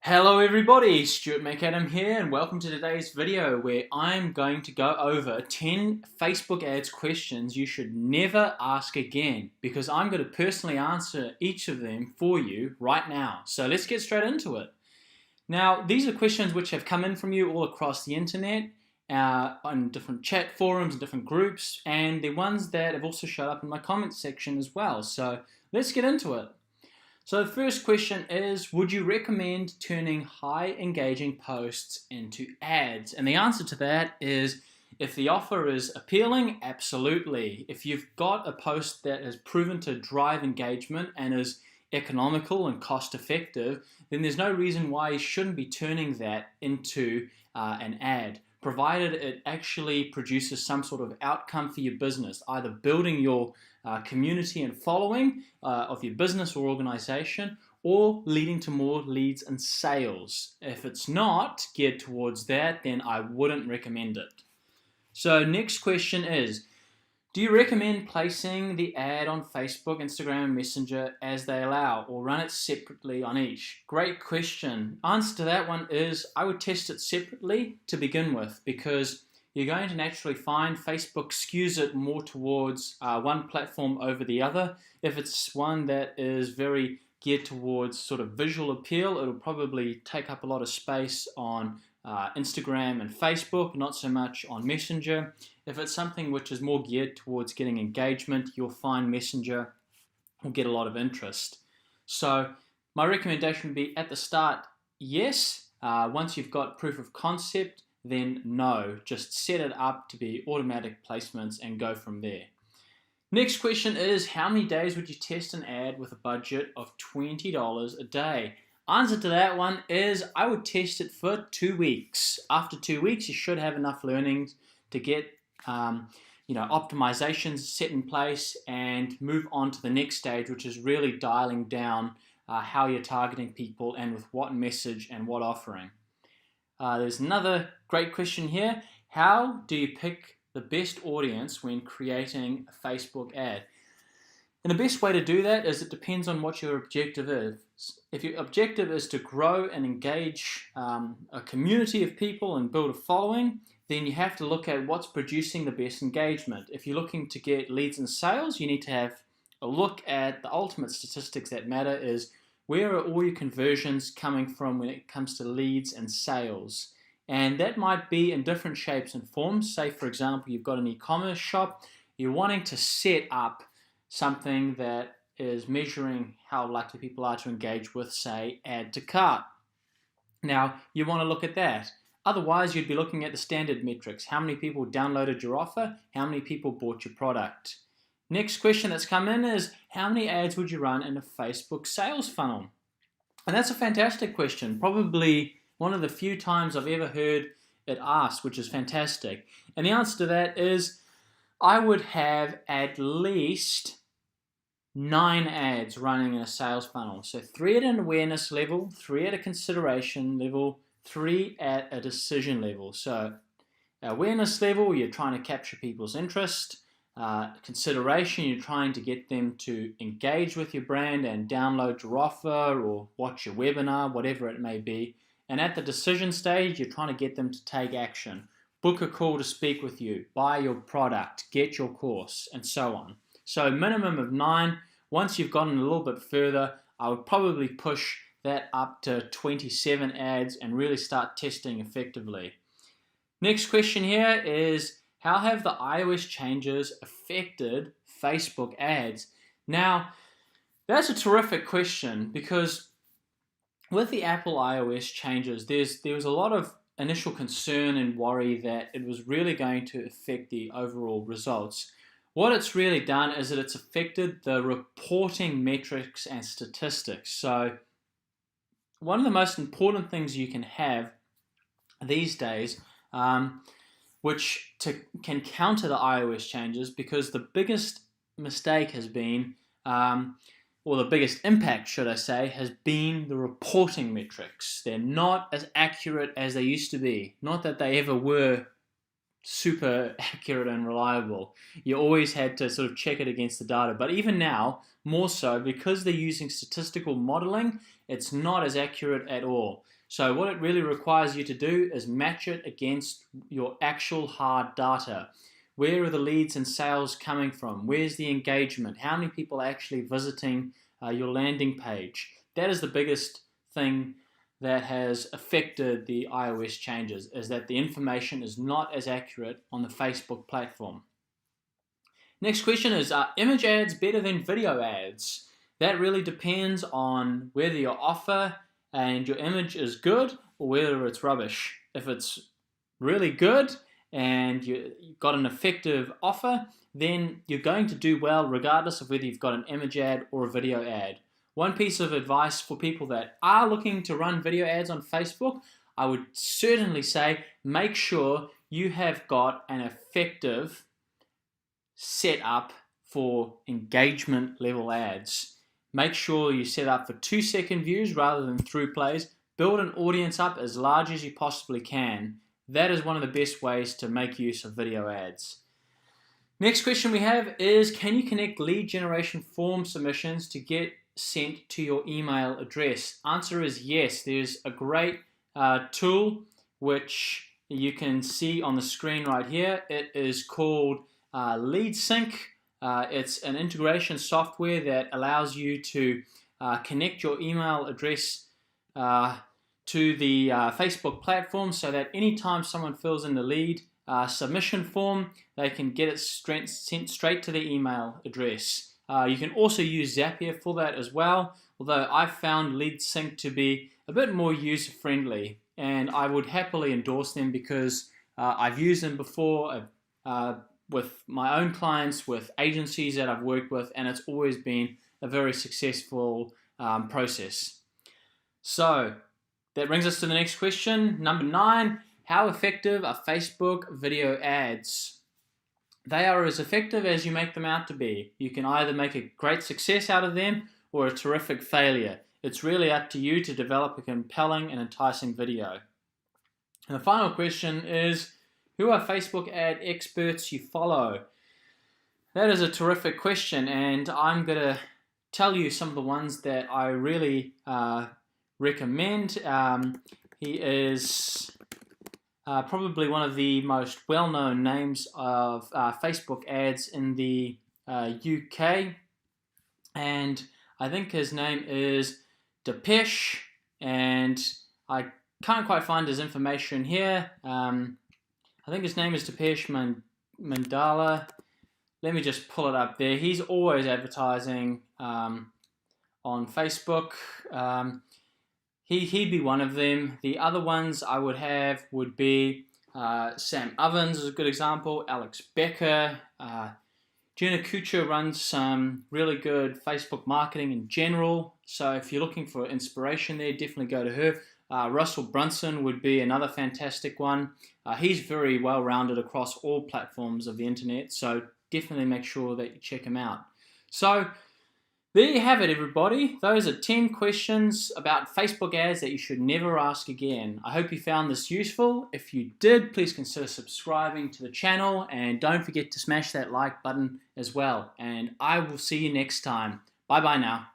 Hello everybody, Stuart Macadam here, and welcome to today's video where I'm going to go over 10 Facebook ads questions you should never ask again, because I'm going to personally answer each of them for you right now. So let's get straight into it. Now, these are questions which have come in from you all across the internet, on different chat forums and different groups, and they're ones that have also showed up in my comments section as well. So let's get into it. So the first question is, would you recommend turning high engaging posts into ads? And the answer to that is, if the offer is appealing, absolutely. If you've got a post that has proven to drive engagement and is economical and cost effective, then there's no reason why you shouldn't be turning that into an ad, provided it actually produces some sort of outcome for your business, either building your community and following of your business or organization, or leading to more leads and sales. If it's not geared towards that, then I wouldn't recommend it. So next question is, do you recommend placing the ad on Facebook, Instagram, and Messenger as they allow, or run it separately on each? Great question. Answer to that one is, I would test it separately to begin with, because you're going to naturally find Facebook skews it more towards one platform over the other. If it's one that is very geared towards sort of visual appeal, it'll probably take up a lot of space on Instagram and Facebook, not so much on Messenger. If it's something which is more geared towards getting engagement, you'll find Messenger will get a lot of interest. So my recommendation would be, at the start, yes. Once you've got proof of concept, then no. Just set it up to be automatic placements and go from there. Next question is, how many days would you test an ad with a budget of $20 a day? Answer to that one is, I would test it for 2 weeks. After 2 weeks, you should have enough learnings to get optimizations set in place and move on to the next stage, which is really dialing down how you're targeting people and with what message and what offering. There's another great question here. How do you pick the best audience when creating a Facebook ad? And the best way to do that is, it depends on what your objective is. If your objective is to grow and engage a community of people and build a following, then you have to look at what's producing the best engagement. If you're looking to get leads and sales, you need to have a look at the ultimate statistics that matter, is where are all your conversions coming from when it comes to leads and sales. And that might be in different shapes and forms. Say, for example, you've got an e-commerce shop, you're wanting to set up something that is measuring how likely people are to engage with, say, add to cart. Now, you want to look at that. Otherwise, you'd be looking at the standard metrics. How many people downloaded your offer? How many people bought your product? Next question that's come in is, how many ads would you run in a Facebook sales funnel? And that's a fantastic question. Probably one of the few times I've ever heard it asked, which is fantastic. And the answer to that is, I would have at least 9 ads running in a sales funnel. So 3 at an awareness level, 3 at a consideration level, 3 at a decision level. So awareness level, you're trying to capture people's interest. Consideration, you're trying to get them to engage with your brand and download your offer or watch your webinar, whatever it may be. And at the decision stage, you're trying to get them to take action, book a call to speak with you, buy your product, get your course, and so on. So minimum of 9. Once you've gotten a little bit further, I would probably push that up to 27 ads and really start testing effectively. Next question here is, how have the iOS changes affected Facebook ads? Now, that's a terrific question, because with the Apple iOS changes, there was a lot of initial concern and worry that it was really going to affect the overall results. What it's really done is that it's affected the reporting metrics and statistics. So one of the most important things you can have these days, which can counter the iOS changes, because the biggest mistake has been, or the biggest impact, should I say, has been the reporting metrics. They're not as accurate as they used to be. Not that they ever were super accurate and reliable. You always had to sort of check it against the data. But even now, more so, because they're using statistical modeling, it's not as accurate at all. So what it really requires you to do is match it against your actual hard data. Where are the leads and sales coming from? Where's the engagement? How many people are actually visiting your landing page? That is the biggest thing that has affected the iOS changes, is that the information is not as accurate on the Facebook platform. Next question is, are image ads better than video ads? That really depends on whether your offer and your image is good or whether it's rubbish. If it's really good and you've got an effective offer, then you're going to do well regardless of whether you've got an image ad or a video ad. One piece of advice for people that are looking to run video ads on Facebook, I would certainly say make sure you have got an effective set up for engagement level ads. Make sure you set up for 2-second views rather than through plays. Build an audience up as large as you possibly can. That is one of the best ways to make use of video ads. Next question we have is, can you connect lead generation form submissions to get sent to your email address? Answer is yes. There's a great tool which you can see on the screen right here. It is called Lead Sync. It's an integration software that allows you to connect your email address to the Facebook platform, so that anytime someone fills in the lead submission form, they can get it sent straight to their email address. You can also use Zapier for that as well, although I've found Lead Sync to be a bit more user-friendly, and I would happily endorse them because I've used them before with my own clients, with agencies that I've worked with, and it's always been a very successful process. So that brings us to the next question, number 9. How effective are Facebook video ads? They are as effective as you make them out to be. You can either make a great success out of them or a terrific failure. It's really up to you to develop a compelling and enticing video. And the final question is, who are Facebook ad experts you follow? That is a terrific question, and I'm going to tell you some of the ones that I really recommend. He is probably one of the most well-known names of Facebook ads in the UK, and I think his name is Depeche, and I can't quite find his information here. I think his name is Depeche Mandala. Let me just pull it up there. He's always advertising on Facebook. He'd be one of them. The other ones I would have would be Sam Ovens is a good example, Alex Becker. Jenna Kuchar runs some really good Facebook marketing in general. So if you're looking for inspiration there, definitely go to her. Russell Brunson would be another fantastic one. He's very well-rounded across all platforms of the internet, so definitely make sure that you check him out. So there you have it, everybody. Those are 10 questions about Facebook ads that you should never ask again. I hope you found this useful. If you did, please consider subscribing to the channel, and don't forget to smash that like button as well. And I will see you next time. Bye-bye now.